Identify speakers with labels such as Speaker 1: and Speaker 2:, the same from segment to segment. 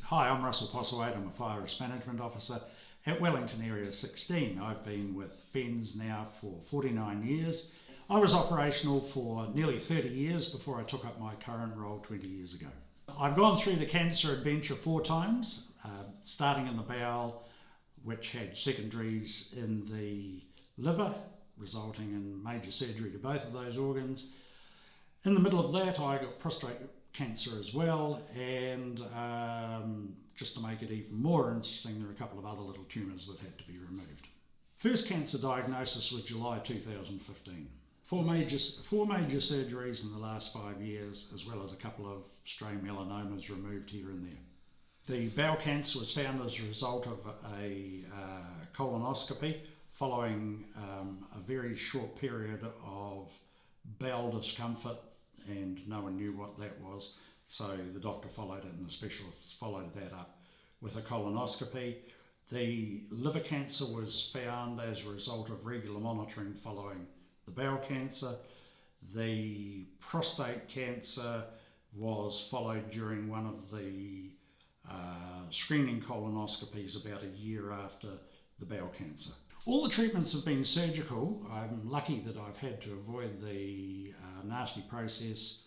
Speaker 1: Hi, I'm Russell Postlewaight. I'm a Fire Risk Management Officer at Wellington Area 16. I've been with FENZ now for 49 years. I was operational for nearly 30 years before I took up my current role 20 years ago. I've gone through the cancer adventure 4 times, starting in the bowel, which had secondaries in the liver, resulting in major surgery to both of those organs. In the middle of that, I got prostate cancer as well, and just to make it even more interesting, there are a couple of other little tumours that had to be removed. First cancer diagnosis was July 2015. Four major surgeries in the last 5 years, as well as a couple of stray melanomas removed here and there. The bowel cancer was found as a result of a colonoscopy following a very short period of bowel discomfort, and no one knew what that was, so the doctor followed it and the specialists followed that up with a colonoscopy. The liver cancer was found as a result of regular monitoring following the bowel cancer. The prostate cancer was followed during one of the screening colonoscopies about a year after the bowel cancer. All the treatments have been surgical. I'm lucky that I've had to avoid the nasty process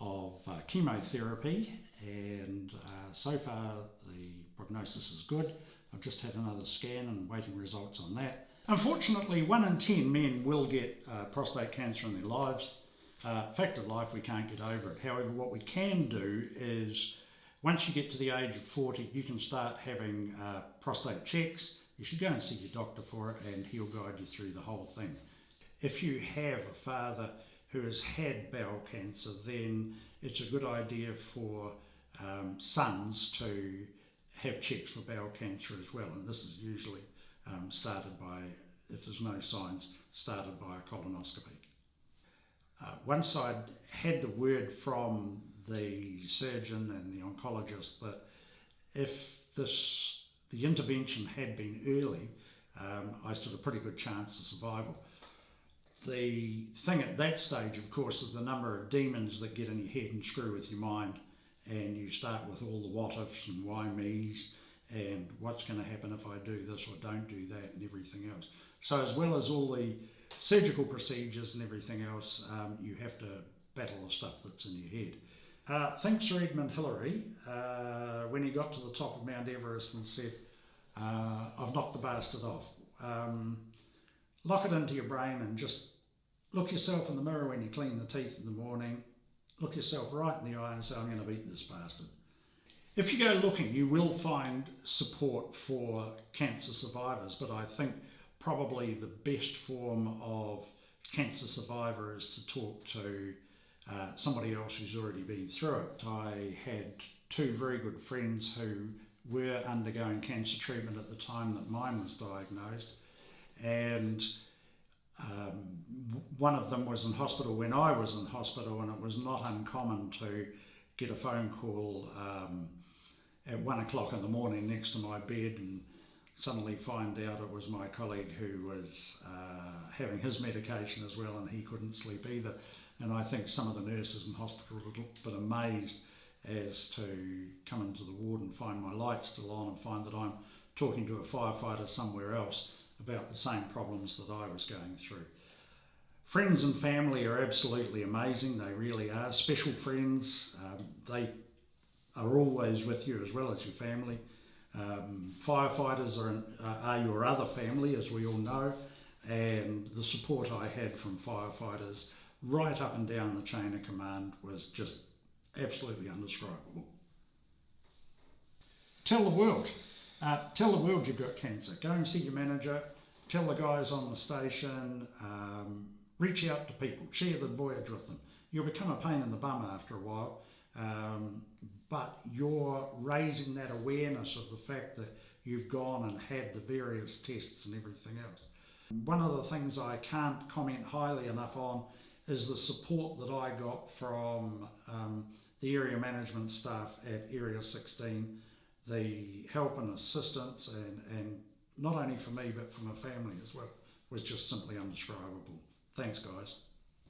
Speaker 1: of chemotherapy, and so far the prognosis is good. I've just had another scan and waiting results on that. Unfortunately, 1 in 10 men will get prostate cancer in their lives. Fact of life, we can't get over it. However, what we can do is, once you get to the age of 40, you can start having prostate checks. You should go and see your doctor for it, and he'll guide you through the whole thing. If you have a father who has had bowel cancer, then it's a good idea for sons to have checks for bowel cancer as well. And this is usually started by, if there's no signs, started by a colonoscopy. Once I'd had the word from the surgeon and the oncologist that if the intervention had been early, I stood a pretty good chance of survival. The thing at that stage, of course, is the number of demons that get in your head and screw with your mind, and you start with all the what ifs and why me's and what's going to happen if I do this or don't do that and everything else. So as well as all the surgical procedures and everything else, you have to battle the stuff that's in your head. Thanks Sir Edmund Hillary when he got to the top of Mount Everest and said, I've knocked the bastard off. Lock it into your brain and just look yourself in the mirror when you clean the teeth in the morning, look yourself right in the eye and say, I'm going to beat this bastard. If you go looking, you will find support for cancer survivors, but I think probably the best form of cancer survivor is to talk to somebody else who's already been through it. I had 2 very good friends who were undergoing cancer treatment at the time that mine was diagnosed, and one of them was in hospital when I was in hospital, and it was not uncommon to get a phone call at 1 o'clock in the morning next to my bed and suddenly find out it was my colleague who was having his medication as well, and he couldn't sleep either. And I think some of the nurses in hospital were a little bit amazed as to come into the ward and find my light still on and find that I'm talking to a firefighter somewhere else about the same problems that I was going through. Friends and family are absolutely amazing. They really are. Special friends. They are always with you as well as your family. Firefighters are your other family, as we all know, and the support I had from firefighters right up and down the chain of command was just absolutely indescribable. Tell the world. Tell the world you've got cancer. Go and see your manager. Tell the guys on the station. Reach out to people. Share the voyage with them. You'll become a pain in the bum after a while, but you're raising that awareness of the fact that you've gone and had the various tests and everything else. One of the things I can't comment highly enough on is the support that I got from the area management staff at Area 16, the help and assistance, and not only for me but for my family as well, was just simply indescribable. Thanks guys.